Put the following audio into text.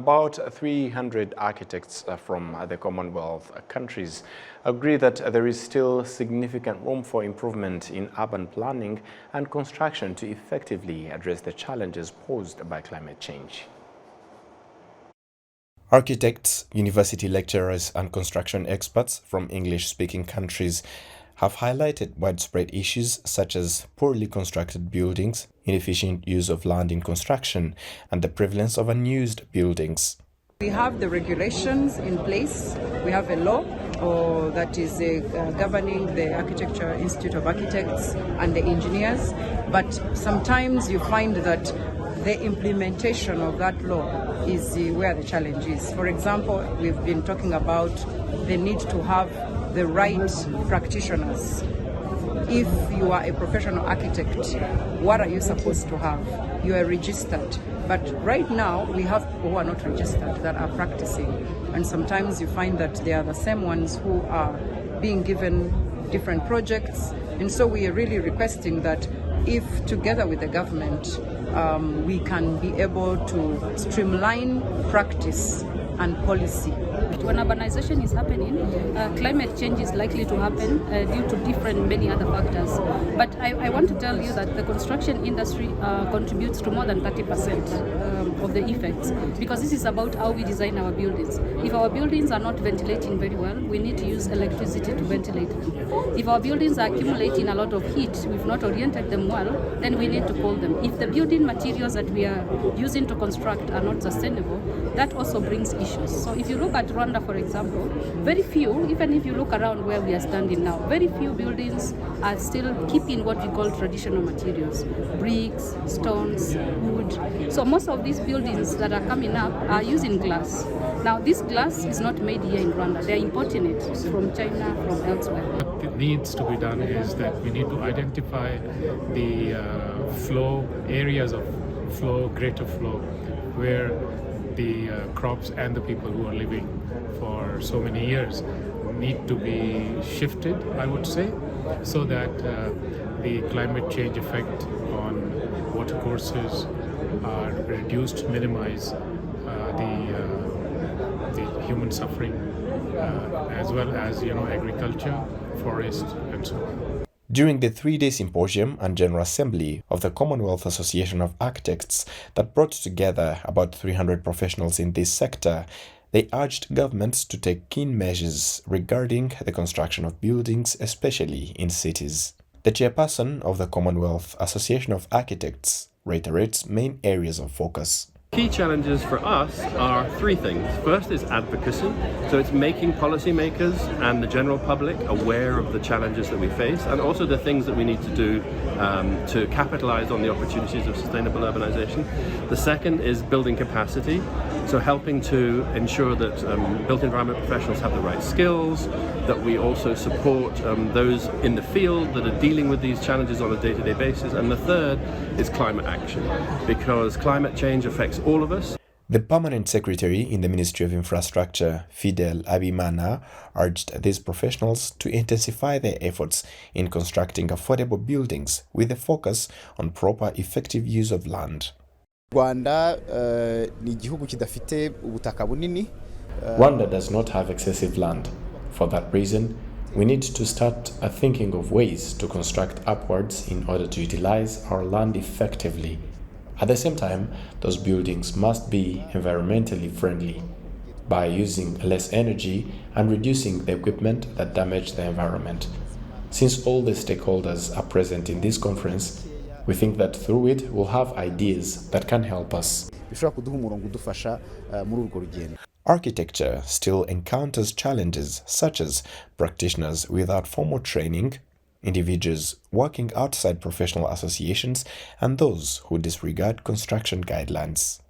About 300 architects from the Commonwealth countries agree that there is still significant room for improvement in urban planning and construction to effectively address the challenges posed by climate change. Architects, university lecturers, and construction experts from English-speaking countries have highlighted widespread issues such as poorly constructed buildings, inefficient use of land in construction, and the prevalence of unused buildings. We have the regulations in place. We have a law that is governing the Architecture Institute of Architects and the engineers, but sometimes you find that the implementation of that law is where the challenge is. For example, we've been talking about the need to have the right practitioners. If you are a professional architect, what are you supposed to have? You are registered. But right now, we have people who are not registered that are practicing. And sometimes you find that they are the same ones who are being given different projects. And so we are really requesting that if together with the government, we can be able to streamline practice and policy. When urbanization is happening, climate change is likely to happen due to many other factors. But I want to tell you that the construction industry contributes to more than 30% of the effects, because this is about how we design our buildings. If our buildings are not ventilating very well, we need to use electricity to ventilate them. If our buildings are accumulating a lot of heat, we've not oriented them well, then we need to cool them. If the building materials that we are using to construct are not sustainable, that also brings issues. So if you look at Rwanda, for example, very few, even if you look around where we are standing now, very few buildings are still keeping what we call traditional materials, bricks, stones, wood. So most of these buildings that are coming up are using glass. Now this glass is not made here in Rwanda, they are importing it from China, from elsewhere. What needs to be done is that we need to identify the areas of flow, greater flow, where the crops and the people who are living for so many years need to be shifted, I would say, so that the climate change effect on watercourses are reduced, minimize the human suffering, as well as agriculture, forest, and so on. During the 3-day symposium and General Assembly of the Commonwealth Association of Architects that brought together about 300 professionals in this sector, they urged governments to take keen measures regarding the construction of buildings, especially in cities. The chairperson of the Commonwealth Association of Architects reiterates main areas of focus. Key challenges for us are three things. First is advocacy, so it's making policymakers and the general public aware of the challenges that we face, and also the things that we need to do to capitalize on the opportunities of sustainable urbanization. The second is building capacity, so helping to ensure that built environment professionals have the right skills, that we also support those in the field that are dealing with these challenges on a day-to-day basis. And the third is climate action, because climate change affects all of us. The permanent secretary in the Ministry of Infrastructure, Fidel Abimana, urged these professionals to intensify their efforts in constructing affordable buildings with a focus on proper, effective use of land. Rwanda ni igihugu kidafite ubutaka bunini. Rwanda does not have excessive land. For that reason, we need to start thinking of ways to construct upwards in order to utilize our land effectively. At the same time, those buildings must be environmentally friendly by using less energy and reducing the equipment that damage the environment. Since all the stakeholders are present in this conference, we think that through it we'll have ideas that can help us. Architecture still encounters challenges such as practitioners without formal training, individuals working outside professional associations, and those who disregard construction guidelines.